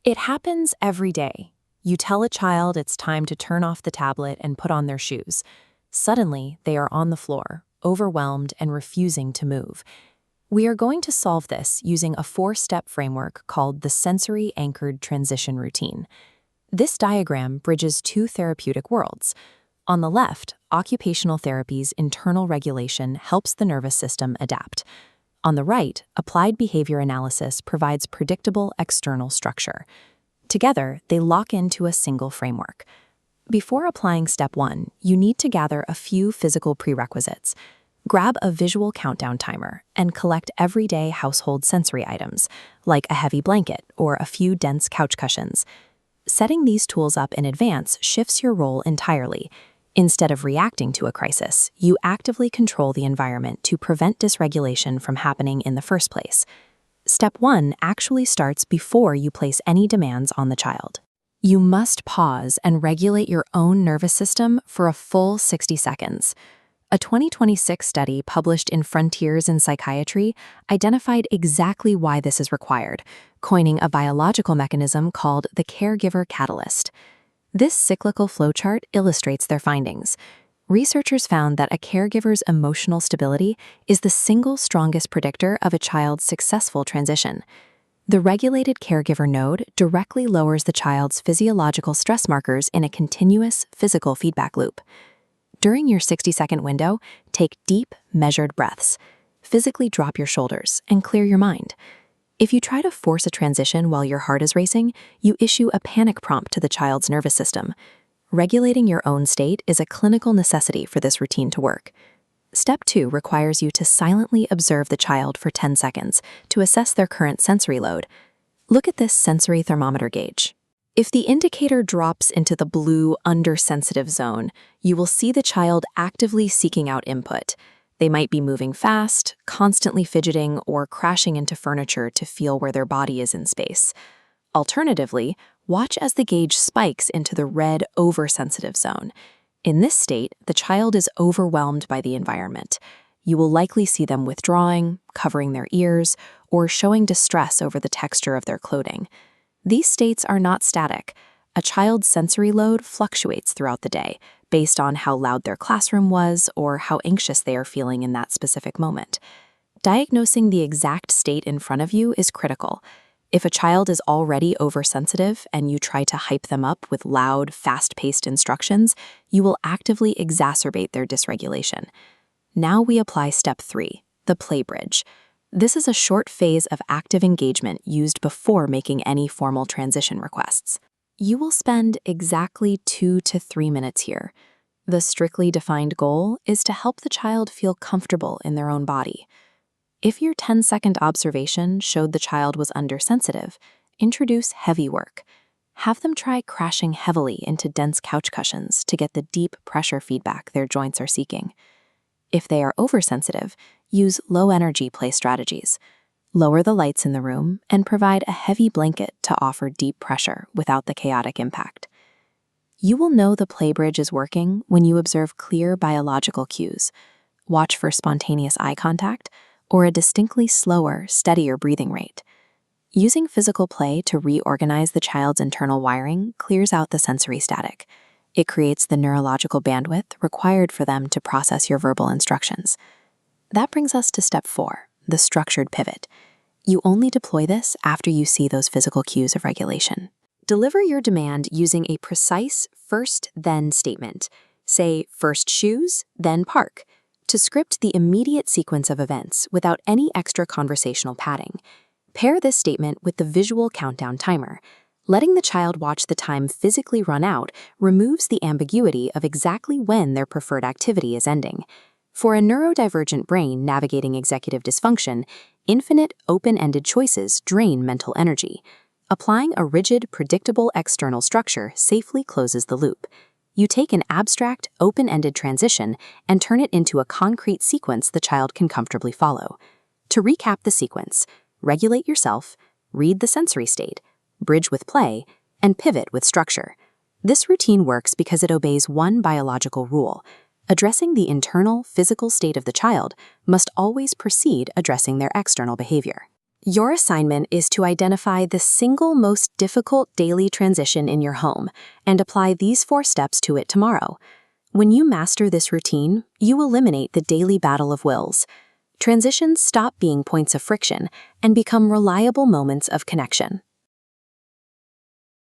It happens every day. You tell a child it's time to turn off the tablet and put on their shoes. Suddenly, they are on the floor, overwhelmed and refusing to move. We are going to solve this using a 4-step framework called the sensory anchored transition routine. This diagram bridges two therapeutic worlds. On the left, occupational therapy's internal regulation helps the nervous system adapt. On the right, applied behavior analysis provides predictable external structure. Together, they lock into a single framework. Before applying step 1, you need to gather a few physical prerequisites. Grab a visual countdown timer and collect everyday household sensory items, like a heavy blanket or a few dense couch cushions. Setting these tools up in advance shifts your role entirely. Instead of reacting to a crisis, you actively control the environment to prevent dysregulation from happening in the first place. Step 1 actually starts before you place any demands on the child. You must pause and regulate your own nervous system for a full 60 seconds. A 2026 study published in Frontiers in Psychiatry identified exactly why this is required, coining a biological mechanism called the caregiver catalyst. This cyclical flowchart illustrates their findings. Researchers found that a caregiver's emotional stability is the single strongest predictor of a child's successful transition. The regulated caregiver node directly lowers the child's physiological stress markers in a continuous physical feedback loop. During your 60-second window, take deep, measured breaths. Physically drop your shoulders and clear your mind. If you try to force a transition while your heart is racing, you issue a panic prompt to the child's nervous system. Regulating your own state is a clinical necessity for this routine to work. Step 2 requires you to silently observe the child for 10 seconds to assess their current sensory load. Look at this sensory thermometer gauge. If the indicator drops into the blue undersensitive zone, you will see the child actively seeking out input. They might be moving fast, constantly fidgeting, or crashing into furniture to feel where their body is in space. Alternatively, watch as the gauge spikes into the red oversensitive zone. In this state, the child is overwhelmed by the environment. You will likely see them withdrawing, covering their ears, or showing distress over the texture of their clothing. These states are not static. A child's sensory load fluctuates throughout the day, based on how loud their classroom was or how anxious they are feeling in that specific moment. Diagnosing the exact state in front of you is critical. If a child is already oversensitive and you try to hype them up with loud, fast-paced instructions, you will actively exacerbate their dysregulation. Now we apply step 3, the play bridge. This is a short phase of active engagement used before making any formal transition requests. You will spend exactly 2 to 3 minutes here. The strictly defined goal is to help the child feel comfortable in their own body. If your 10-second observation showed the child was undersensitive, introduce heavy work. Have them try crashing heavily into dense couch cushions to get the deep pressure feedback their joints are seeking. If they are oversensitive, use low-energy play strategies. Lower the lights in the room and provide a heavy blanket to offer deep pressure without the chaotic impact. You will know the play bridge is working when you observe clear biological cues. Watch for spontaneous eye contact or a distinctly slower, steadier breathing rate. Using physical play to reorganize the child's internal wiring clears out the sensory static. It creates the neurological bandwidth required for them to process your verbal instructions. That brings us to step 4, the structured pivot. You only deploy this after you see those physical cues of regulation. Deliver your demand using a precise first-then statement. Say, first shoes, then park, to script the immediate sequence of events without any extra conversational padding. Pair this statement with the visual countdown timer. Letting the child watch the time physically run out removes the ambiguity of exactly when their preferred activity is ending. For a neurodivergent brain navigating executive dysfunction, infinite, open-ended choices drain mental energy. Applying a rigid, predictable external structure safely closes the loop. You take an abstract, open-ended transition and turn it into a concrete sequence the child can comfortably follow. To recap the sequence, regulate yourself, read the sensory state, bridge with play, and pivot with structure. This routine works because it obeys one biological rule. Addressing the internal, physical state of the child must always precede addressing their external behavior. Your assignment is to identify the single most difficult daily transition in your home and apply these 4 steps to it tomorrow. When you master this routine, you eliminate the daily battle of wills. Transitions stop being points of friction and become reliable moments of connection.